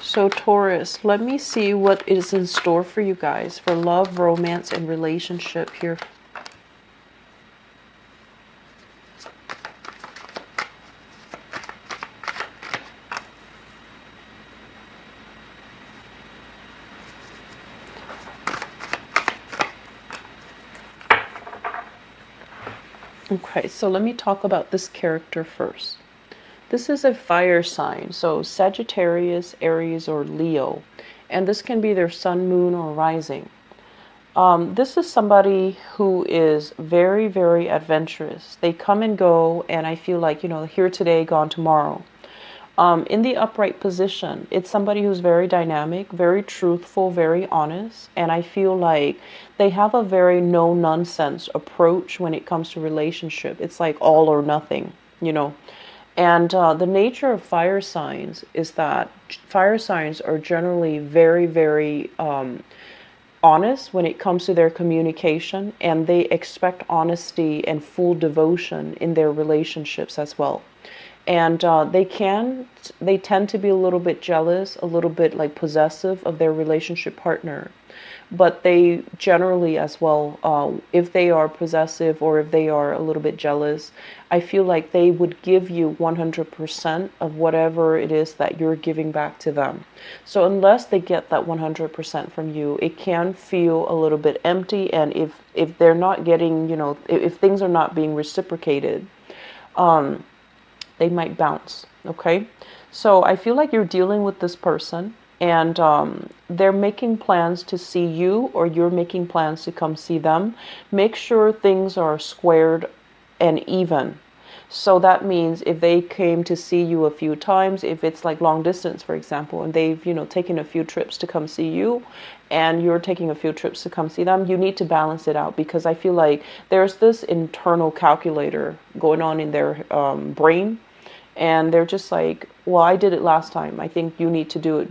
So Taurus, let me see what is in store for you guys for love, romance, and relationship here. Okay, so let me talk about this character first. This is a fire sign, so Sagittarius, Aries, or Leo. And this can be their sun, moon, or rising. This is somebody who is very, very adventurous. They come and go, and I feel like, here today, gone tomorrow. In the upright position, it's somebody who's very dynamic, very truthful, very honest. And I feel like they have a very no-nonsense approach when it comes to relationship. It's like all or nothing, And the nature of fire signs is that fire signs are generally very, very honest when it comes to their communication, and they expect honesty and full devotion in their relationships as well. And they tend to be a little bit jealous, a little bit like possessive of their relationship partner. But they generally as well, if they are possessive or if they are a little bit jealous, I feel like they would give you 100% of whatever it is that you're giving back to them. So unless they get that 100% from you, it can feel a little bit empty. And if they're not getting, if things are not being reciprocated, they might bounce. Okay. So I feel like you're dealing with this person, and they're making plans to see you, or you're making plans to come see them. Make sure things are squared and even. So that means if they came to see you a few times, if it's like long distance, for example, and they've, taken a few trips to come see you, and you're taking a few trips to come see them, you need to balance it out, because I feel like there's this internal calculator going on in their brain. And they're just like, well, I did it last time, I think you need to do it.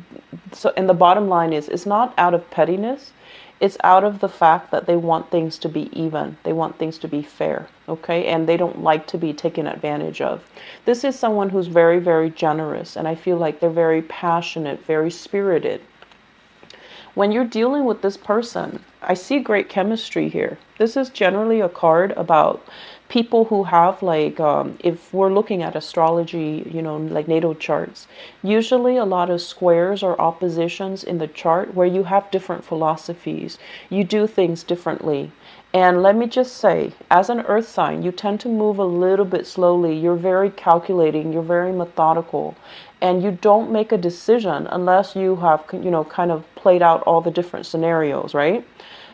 So, and the bottom line is, it's not out of pettiness. It's out of the fact that they want things to be even. They want things to be fair, okay? And they don't like to be taken advantage of. This is someone who's very, very generous. And I feel like they're very passionate, very spirited. When you're dealing with this person, I see great chemistry here. This is generally a card about people who have like, if we're looking at astrology, like natal charts, usually a lot of squares or oppositions in the chart where you have different philosophies. You do things differently. And let me just say, as an earth sign, you tend to move a little bit slowly. You're very calculating. You're very methodical. And you don't make a decision unless you have, kind of played out all the different scenarios, right?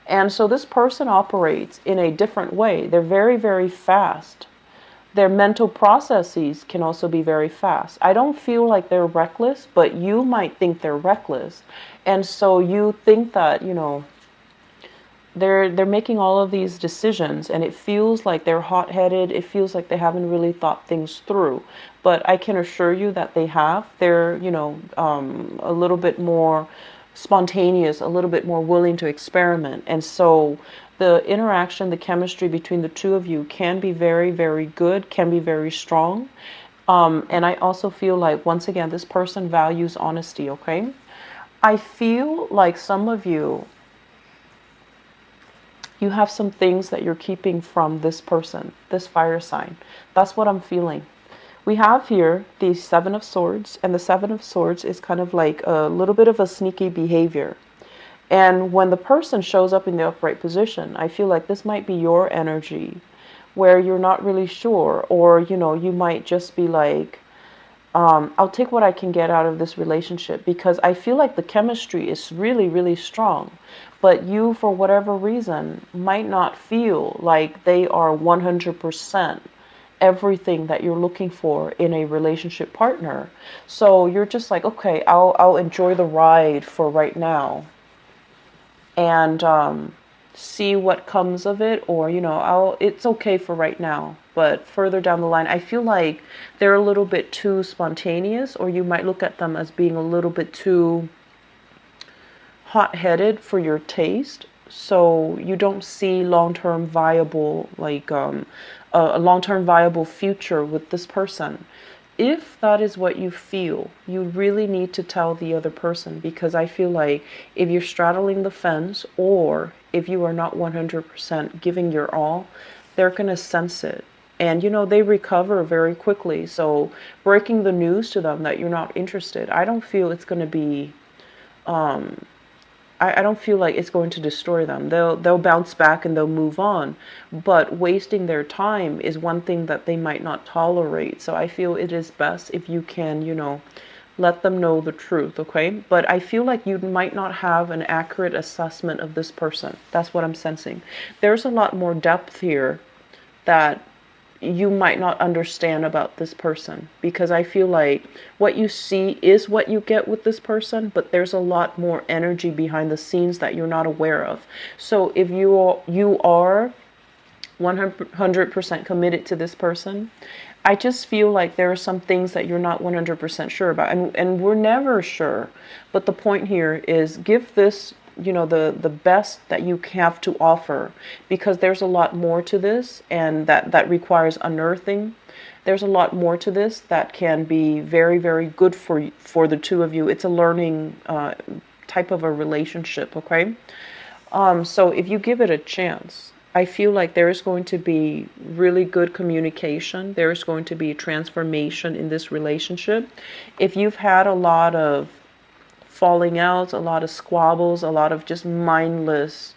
And so this person operates in a different way. They're very, very fast. Their mental processes can also be very fast. I don't feel like they're reckless, but you might think they're reckless. And so you think that, they're making all of these decisions, and it feels like they're hot-headed. It feels like they haven't really thought things through. But I can assure you that they have. They're, a little bit more spontaneous, a little bit more willing to experiment. And so the interaction, the chemistry between the two of you can be very, very good, can be very strong. And I also feel like, once again, this person values honesty, okay? I feel like some of you have some things that you're keeping from this person, this fire sign. That's what I'm feeling. We have here the Seven of Swords, and the Seven of Swords is kind of like a little bit of a sneaky behavior. And when the person shows up in the upright position, I feel like this might be your energy where you're not really sure, or, you might just be like, I'll take what I can get out of this relationship, because I feel like the chemistry is really, really strong. But you, for whatever reason, might not feel like they are 100% everything that you're looking for in a relationship partner. So you're just like, okay, I'll enjoy the ride for right now, and see what comes of it, or it's okay for right now. But further down the line, I feel like they're a little bit too spontaneous, or you might look at them as being a little bit too hot-headed for your taste. So you don't see long-term viable, like a long-term viable future with this person. if that is what you feel, you really need to tell the other person, because I feel like if you're straddling the fence or if you are not 100% giving your all, they're going to sense it. And they recover very quickly. So breaking the news to them that you're not interested, I don't feel it's going to be I don't feel like it's going to destroy them. They'll bounce back and they'll move on. But wasting their time is one thing that they might not tolerate. So I feel it is best if you can, let them know the truth, okay? But I feel like you might not have an accurate assessment of this person. That's what I'm sensing. There's a lot more depth here that you might not understand about this person, because I feel like what you see is what you get with this person, but there's a lot more energy behind the scenes that you're not aware of. So if you are 100% committed to this person, I just feel like there are some things that you're not 100% sure about, and we're never sure. But the point here is give this the best that you have to offer, because there's a lot more to this, and that requires unearthing. There's a lot more to this that can be very, very good for the two of you. It's a learning type of a relationship, okay? So if you give it a chance, I feel like there is going to be really good communication. There is going to be transformation in this relationship. If you've had a lot of falling out, a lot of squabbles, a lot of just mindless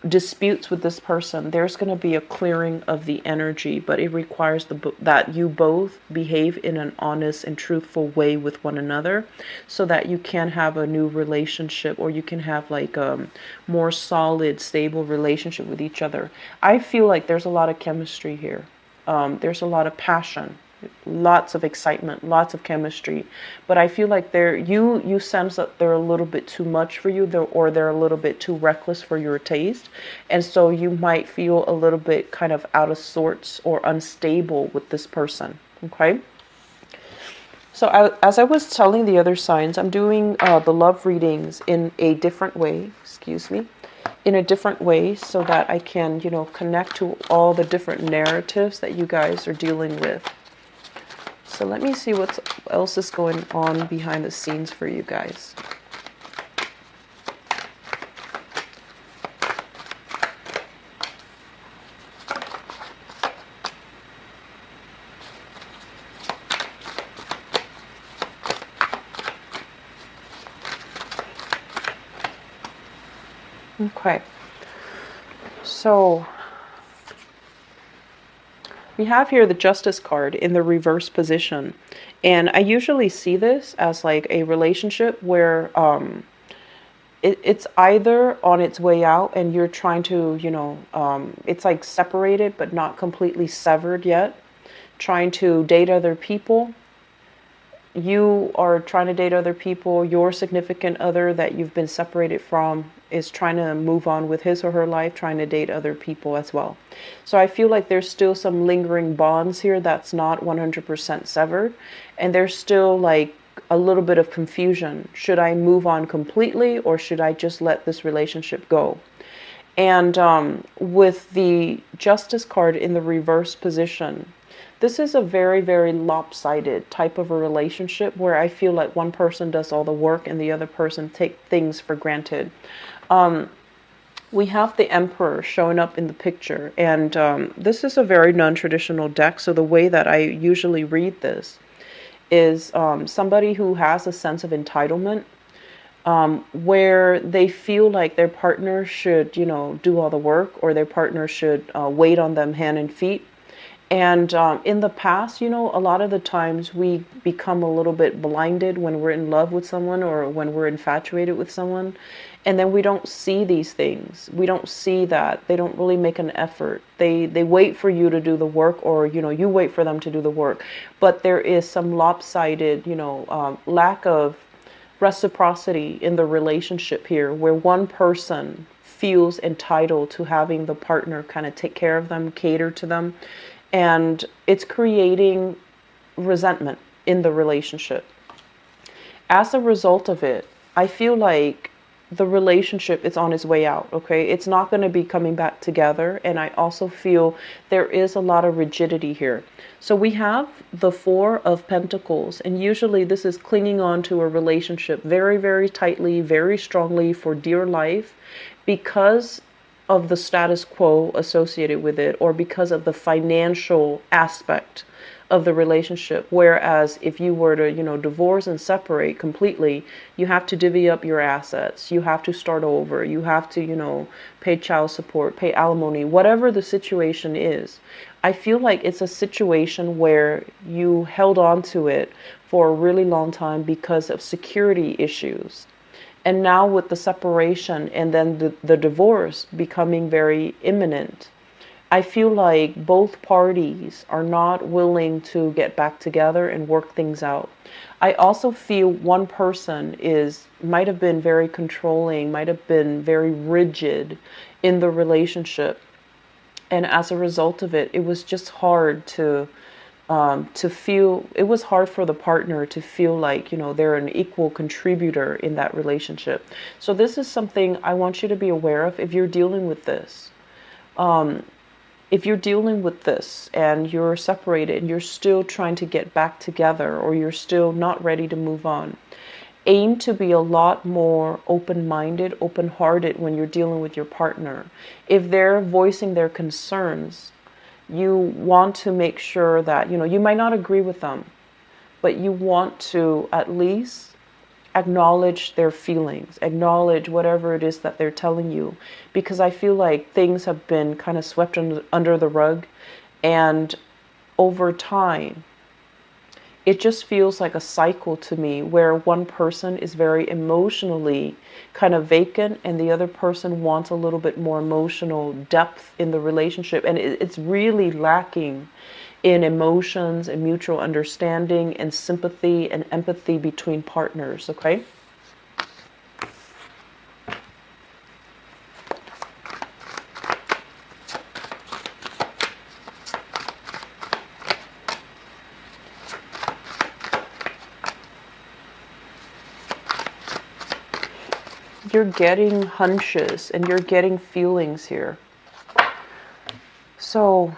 disputes with this person, there's going to be a clearing of the energy, but it requires that you both behave in an honest and truthful way with one another, so that you can have a new relationship, or you can have like a more solid, stable relationship with each other. I feel like there's a lot of chemistry here. There's a lot of passion, lots of excitement, lots of chemistry, but I feel like you sense that they're a little bit too much for you, or they're a little bit too reckless for your taste, and so you might feel a little bit kind of out of sorts or unstable with this person, okay? So as I was telling the other signs, I'm doing the love readings in a different way, in a different way, so that I can, connect to all the different narratives that you guys are dealing with. So let me see what else is going on behind the scenes for you guys. Okay. So we have here the Justice card in the reverse position. And I usually see this as like a relationship where it's either on its way out and you're trying to, it's like separated but not completely severed yet, trying to date other people. You are trying to date other people. Your significant other that you've been separated from is trying to move on with his or her life, trying to date other people as well. So I feel like there's still some lingering bonds here that's not 100% severed. And there's still like a little bit of confusion. Should I move on completely, or should I just let this relationship go? And with the Justice card in the reverse position, this is a very, very lopsided type of a relationship where I feel like one person does all the work and the other person take things for granted. We have the Emperor showing up in the picture, and this is a very non-traditional deck. So the way that I usually read this is somebody who has a sense of entitlement, where they feel like their partner should, do all the work, or their partner should wait on them hand and feet. And in the past, a lot of the times we become a little bit blinded when we're in love with someone or when we're infatuated with someone. And then we don't see these things. We don't see that. They don't really make an effort. They wait for you to do the work, or, you wait for them to do the work. But there is some lopsided, lack of reciprocity in the relationship here, where one person feels entitled to having the partner kind of take care of them, cater to them. And it's creating resentment in the relationship. As a result of it, I feel like the relationship is on its way out, okay? It's not going to be coming back together. And I also feel there is a lot of rigidity here. So we have the Four of Pentacles, and usually this is clinging on to a relationship very, very tightly, very strongly for dear life because of the status quo associated with it, or because of the financial aspect of the relationship. Whereas if you were to, divorce and separate completely, you have to divvy up your assets. You have to start over. You have to, pay child support, pay alimony, whatever the situation is. I feel like it's a situation where you held on to it for a really long time because of security issues. And now with the separation and then the divorce becoming very imminent, I feel like both parties are not willing to get back together and work things out. I also feel one person might have been very controlling, might have been very rigid in the relationship. And as a result of it, it was just hard to feel, it was hard for the partner to feel like, they're an equal contributor in that relationship. So this is something I want you to be aware of if you're dealing with this. If you're dealing with this and you're separated and you're still trying to get back together, or you're still not ready to move on, aim to be a lot more open-minded, open-hearted when you're dealing with your partner. If they're voicing their concerns, you want to make sure that, you might not agree with them, but you want to at least acknowledge their feelings, acknowledge whatever it is that they're telling you, because I feel like things have been kind of swept under the rug, and over time, it just feels like a cycle to me where one person is very emotionally kind of vacant and the other person wants a little bit more emotional depth in the relationship, and it's really lacking in emotions and mutual understanding and sympathy and empathy between partners, okay? You're getting hunches and you're getting feelings here. So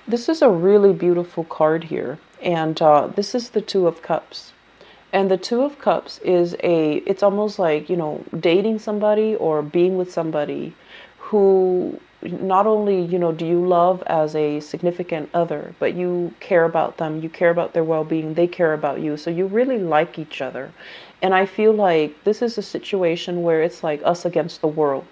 this is a really beautiful card here, and this is the Two of Cups. And the Two of Cups is it's almost like, dating somebody or being with somebody who not only, do you love as a significant other, but you care about them, you care about their well-being, they care about you. So you really like each other. And I feel like this is a situation where it's like us against the world.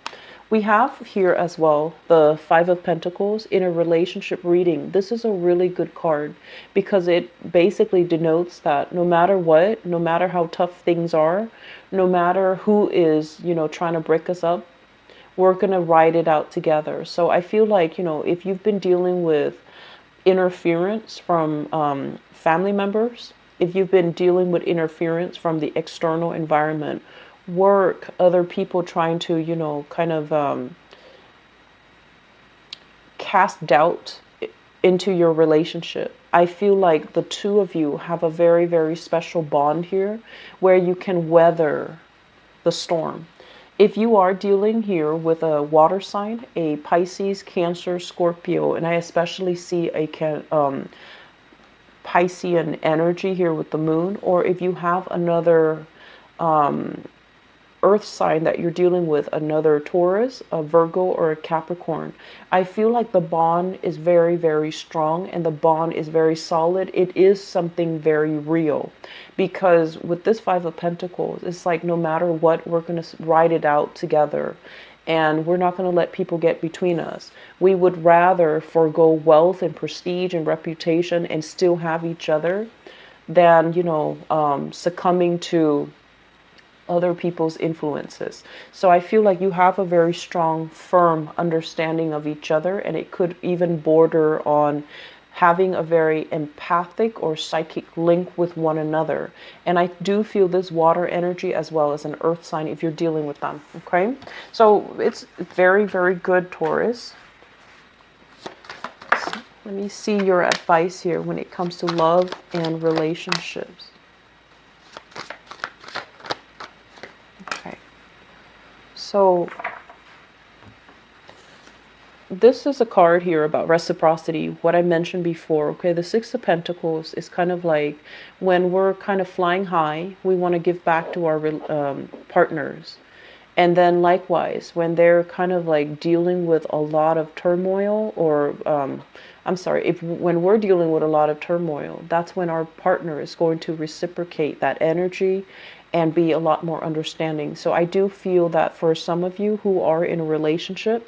We have here as well the Five of Pentacles in a relationship reading. This is a really good card because it basically denotes that no matter what, no matter how tough things are, no matter who is, trying to break us up, we're going to ride it out together. So I feel like, if you've been dealing with interference from family members, if you've been dealing with interference from the external environment, work, other people trying to, kind of cast doubt into your relationship, I feel like the two of you have a very, very special bond here where you can weather the storm. If you are dealing here with a water sign, a Pisces, Cancer, Scorpio, and I especially see a Piscean energy here with the moon, or if you have another earth sign that you're dealing with, another Taurus, a Virgo, or a Capricorn, I feel like the bond is very, very strong and the bond is very solid. It is something very real, because with this Five of Pentacles, it's like no matter what, we're going to ride it out together and we're not going to let people get between us. We would rather forego wealth and prestige and reputation and still have each other than, succumbing to other people's influences. So I feel like you have a very strong, firm understanding of each other, and it could even border on having a very empathic or psychic link with one another. And I do feel this water energy as well as an earth sign if you're dealing with them. Okay, so it's very, very good, Taurus. So let me see your advice here when it comes to love and relationships. So this is a card here about reciprocity, what I mentioned before. Okay, the Six of Pentacles is kind of like when we're kind of flying high, we want to give back to our partners. And then likewise, when they're kind of like dealing with a lot of turmoil, or I'm sorry, if when we're dealing with a lot of turmoil, that's when our partner is going to reciprocate that energy and be a lot more understanding. So I do feel that for some of you who are in a relationship,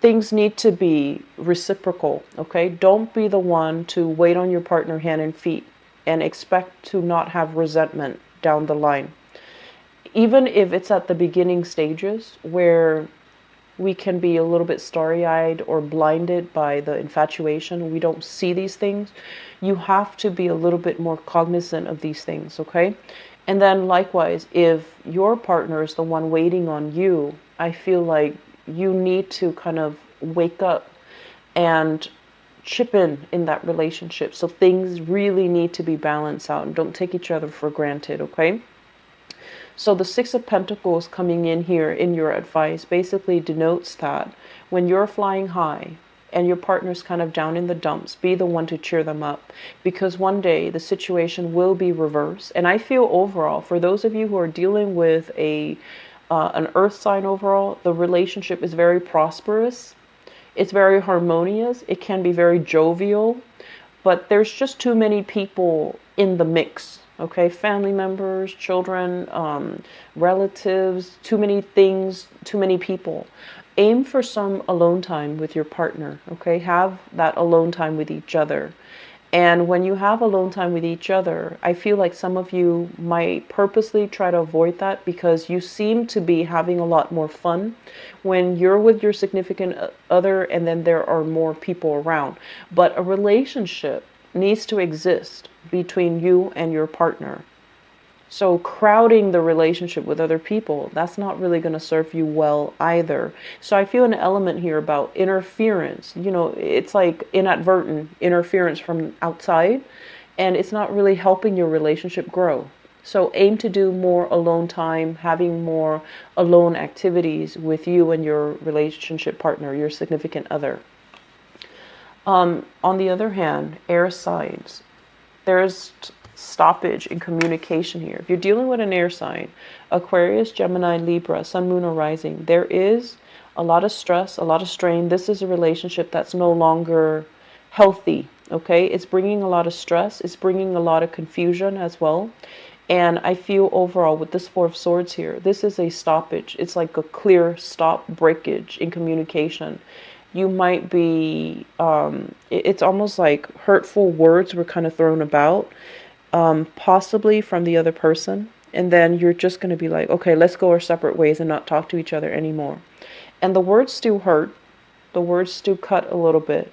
things need to be reciprocal. Okay, don't be the one to wait on your partner hand and feet and expect to not have resentment down the line. Even if it's at the beginning stages where we can be a little bit starry-eyed or blinded by the infatuation, we don't see these things, you have to be a little bit more cognizant of these things. Okay, and then likewise, if your partner is the one waiting on you, I feel like you need to kind of wake up and chip in that relationship. So things really need to be balanced out and don't take each other for granted. Okay, so the Six of Pentacles coming in here in your advice basically denotes that when you're flying high and your partner's kind of down in the dumps, be the one to cheer them up, because one day the situation will be reversed. And I feel overall, for those of you who are dealing with an earth sign overall, the relationship is very prosperous. It's very harmonious. It can be very jovial, but there's just too many people in the mix. Okay, family members, children, relatives, too many things, too many people. Aim for some alone time with your partner. Okay, have that alone time with each other. And when you have alone time with each other, I feel like some of you might purposely try to avoid that because you seem to be having a lot more fun when you're with your significant other and then there are more people around. But a relationship needs to exist between you and your partner. So crowding the relationship with other people, that's not really going to serve you well either. So I feel an element here about interference. You know, it's like inadvertent interference from outside, and it's not really helping your relationship grow. So aim to do more alone time, having more alone activities with you and your relationship partner, your significant other. On the other hand, air signs, there's stoppage in communication here. If you're dealing with an air sign, Aquarius, Gemini, Libra, Sun, Moon, or Rising, there is a lot of stress, a lot of strain. This is a relationship that's no longer healthy. Okay, it's bringing a lot of stress. It's bringing a lot of confusion as well. And I feel overall with this Four of Swords here, this is a stoppage. It's like a clear stop breakage in communication. You might be, it's almost like hurtful words were kind of thrown about, possibly from the other person. And then you're just going to be like, okay, let's go our separate ways and not talk to each other anymore. And the words still hurt. The words still cut a little bit.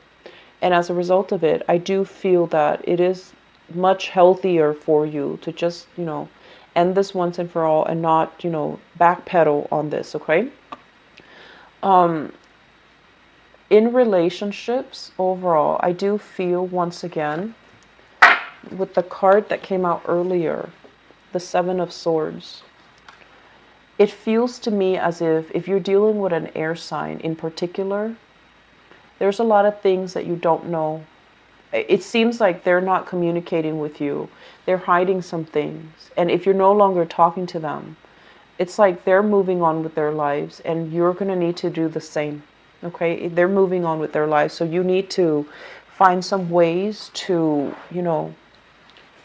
And as a result of it, I do feel that it is much healthier for you to just, end this once and for all and not, backpedal on this, okay? In relationships overall, I do feel once again with the card that came out earlier, the Seven of Swords, it feels to me as if you're dealing with an air sign in particular, there's a lot of things that you don't know. It seems like they're not communicating with you. They're hiding some things. And if you're no longer talking to them, it's like they're moving on with their lives and you're going to need to do the same. Okay, they're moving on with their lives. So you need to find some ways to,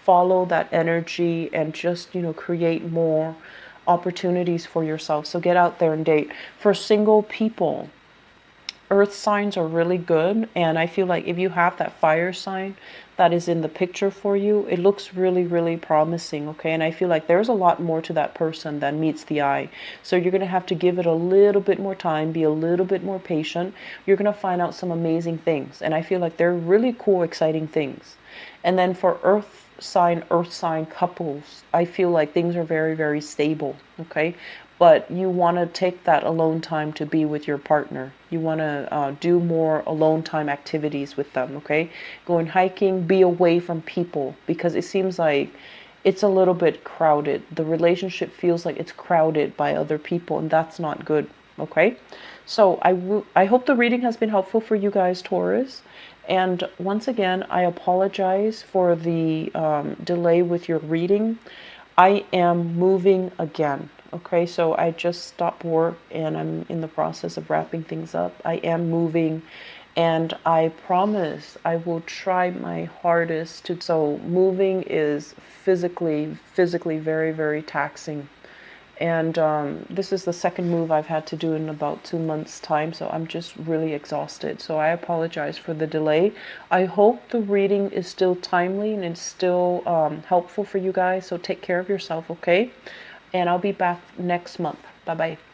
follow that energy and just, create more opportunities for yourself. So get out there and date. For single people, earth signs are really good. And I feel like if you have that fire sign that is in the picture for you, it looks really, really promising. Okay. And I feel like there's a lot more to that person than meets the eye. So you're going to have to give it a little bit more time, be a little bit more patient. You're going to find out some amazing things. And I feel like they're really cool, exciting things. And then for earth sign couples, I feel like things are very, very stable. Okay. But you want to take that alone time to be with your partner. You want to do more alone time activities with them, okay? Going hiking, be away from people, because it seems like it's a little bit crowded. The relationship feels like it's crowded by other people, and that's not good. Okay, so I hope the reading has been helpful for you guys, Taurus. And once again, I apologize for the delay with your reading. I am moving again. Okay, so I just stopped work and I'm in the process of wrapping things up. I am moving, and I promise I will try my hardest to. So moving is physically very, very taxing. And this is the second move I've had to do in about 2 months' time, so I'm just really exhausted. So I apologize for the delay. I hope the reading is still timely and it's still helpful for you guys. So take care of yourself, okay? And I'll be back next month. Bye bye.